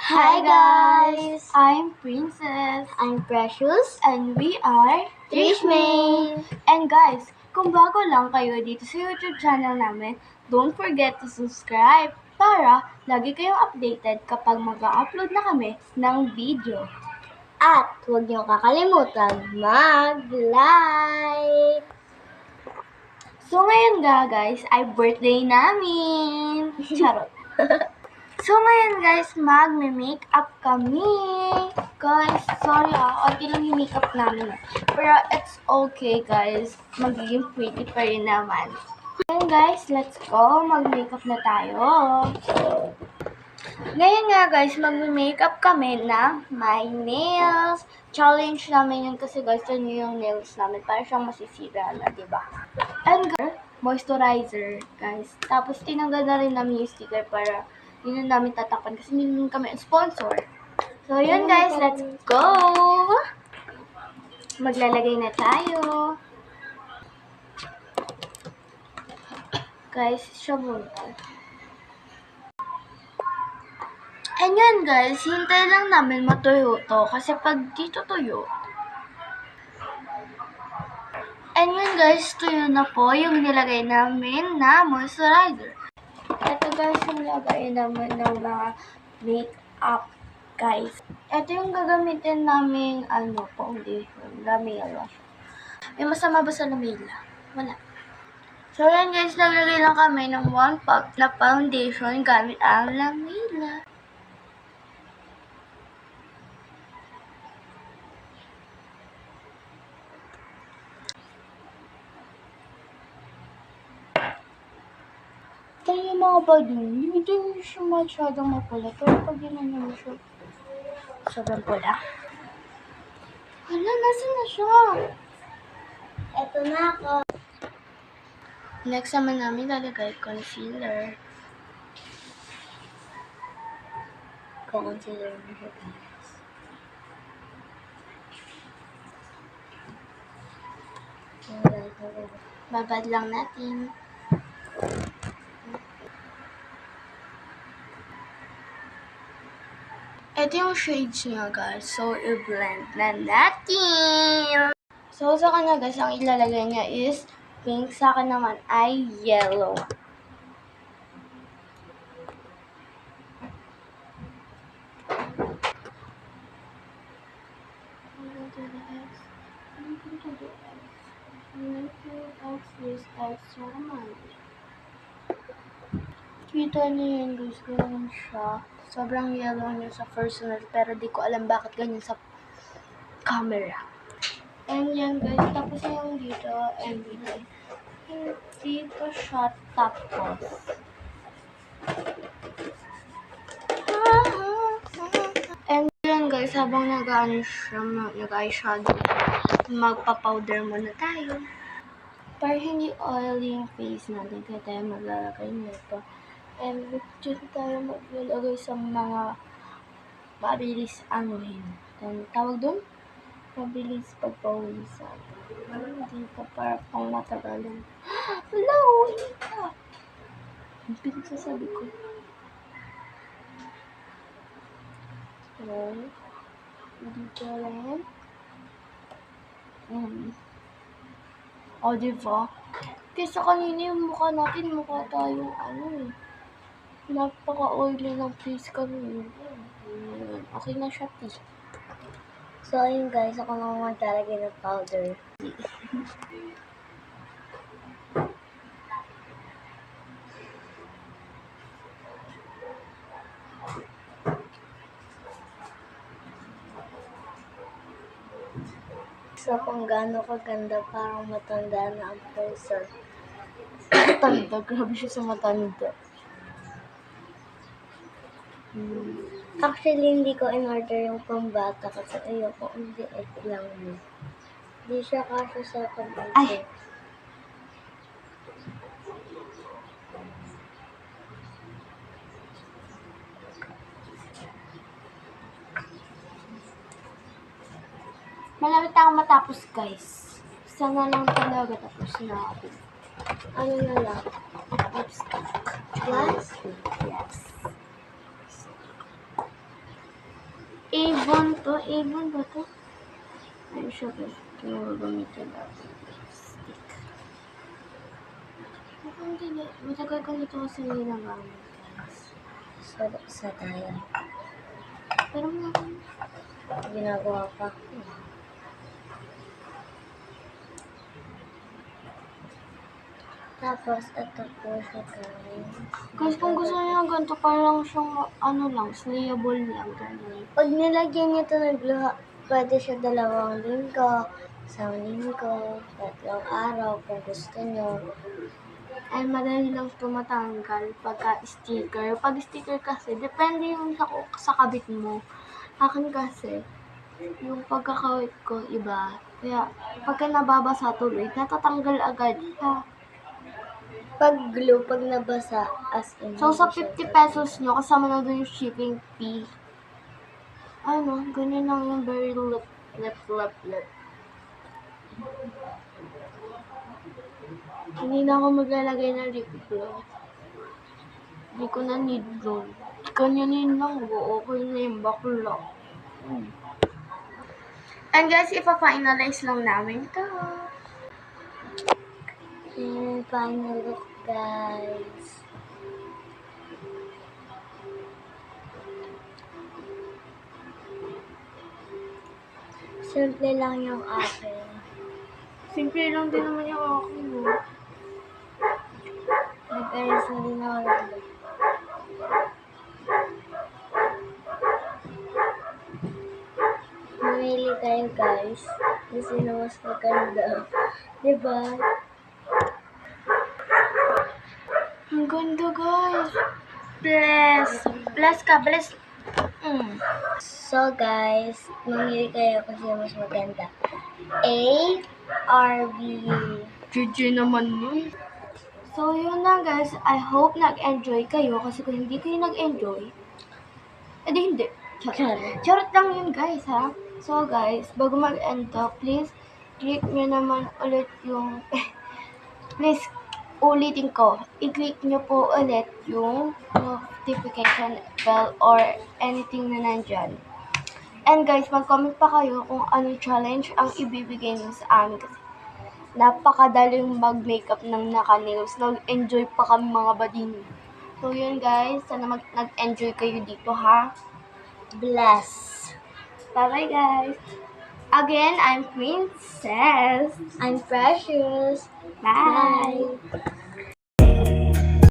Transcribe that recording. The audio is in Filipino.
Hi guys! I'm Princess. I'm Precious. And we are Trishmay! And guys, kung bago lang kayo dito sa YouTube channel namin, don't forget to subscribe para lagi kayong updated kapag mag-upload na kami ng video. At huwag niyo kakalimutan mag-like! So ngayon guys, ay birthday namin! Charot! So ngayon guys, magme-makeup kami. Guys, sorry onti lang yung makeup namin. Pero it's okay guys, magiging pretty pa rin naman. Ngayon guys, let's go. Mag-makeup na tayo. Ngayon nga guys, magme-makeup kami na my nails. Challenge namin yun kasi guys, yun yung nails namin. Para siyang masisira na, diba? And moisturizer guys. Tapos tinanggal na rin namin yung sticker para yun namin tatakpan kasi hindi kami sponsor. So yun guys, let's go! Maglalagay na tayo. Guys, siya muna. And yun guys, hintay lang namin matuyo to kasi pag dito tuyo. And yun guys, tuyo na po yung nilagay namin na moisturizer. Ito guys yung lagay naman ng mga makeup guys. Ito yung gagamitin namin foundation, Lamela. May masama ba sa Lamela? Wala. So yan guys, naglagay lang kami ng 1 pack na foundation gamit ang Lamela. Ito yung mga bading, hindi siya masyadong mapula. Pero pag ginanyan mo siya, sobrang pula. Hala, nasan na siya? Eto na ako. Next naman namin lalagay concealer. Concealer mo siya guys. Babad lang natin. Ito yung shades niya guys. So, i-blend na natin. So, sa kanya guys, ang ilalagay niya is pink. Sa akin naman ay yellow. Kita niyo yun guys, ganyan siya. Sobrang yellow niya sa personal, pero di ko alam bakit ganyan sa camera. And yan guys, tapos yung dito, and hindi ko siya tapos. And yan guys, habang nag-eyeshadow, magpa-powder muna tayo. Para hindi oily yung face natin, kaya tayo maglalagay nito. And dito tayo maglalagay sa mga mabilis anuhin. Tawag doon? Mabilis pagpawisan. Dito para pang matagalan. Hello! Ika! Ang pinagsasabi ko. So, dito lang. O, diba? Kesa kanina yung mukha natin, mukha tayong napaka-oily ng face kanina. Okay na siya, tea. So ayun guys, ako lang maglalagay ng powder. So kung gaano kaganda, parang matanda na ang person. Matanda, grabe siya sa matanda. Actually, hindi ko in-order yung pambata kasi ayoko, hindi lang yun. Hindi siya kasya sa pambata. Ay! Malapit na akong matapos guys. Sana lang talaga tapos na ako. Ano na lang? Lipstick. Last? Yes. Avon to. Avon ba to? Ayun siya guys. Gamitin natin. Stick. Hindi. Matagal ko nito kasi ginagamit guys. Sa tayo. Pero Ginagawa pa. Tapos, ito po siya guys. guys, kung gusto niyo ng ganito, parang siyang ano lang, slayable lang. Ganun. Pag nilagyan niyo ito ng glue, pwede siya 2 linggo, 1 linggo, 3 araw kung gusto niyo. Ay, madali lang tumatanggal pagka sticker. Pag sticker kasi, depende yung sa kabit mo. Akin kasi, yung pagkakawit ko iba. Kaya, pagka nababasa tuloy, natatanggal agad siya. Pag glue, pag nabasa, as in. So, sa hindi siya 50 pesos nyo, kasama na doon yung shipping fee. Ano, ganyan lang yung very lip. Hindi na ako maglalagay ng lip gloss. Hindi ko na need doon. Ganyanin lang, okay na yung bakla. And guys, ipa-finalize lang namin ito. And final look, guys. Simple lang yung akin. Simple lang din naman yung akin. Nag-ayos na din ako ng look. Mamili kayo, guys. Kasi na mas maganda. Diba? Ang ganda, guys. Bless. Bless ka, bless. So, guys, mamili kayo kasi mas maganda. A, R, B. GG naman nun. So, yun na guys. I hope nag-enjoy kayo. Kasi kung hindi kayo nag-enjoy, edi hindi. Charot lang yun guys, ha? So, guys, bago mag-end to, please, click nyo naman ulit yung... please, ulitin ko. I-click nyo po ulit yung notification bell or anything na nandyan. And guys, mag-comment pa kayo kung anong challenge ang ibibigay nyo sa amin kasi napakadaling mag-makeup ng naka-nails. Nag-enjoy pa kami mga bading. So yun guys, sana nag-enjoy kayo dito ha. Bless. Bye-bye guys. Again, I'm Princess. I'm Precious. Bye. Bye.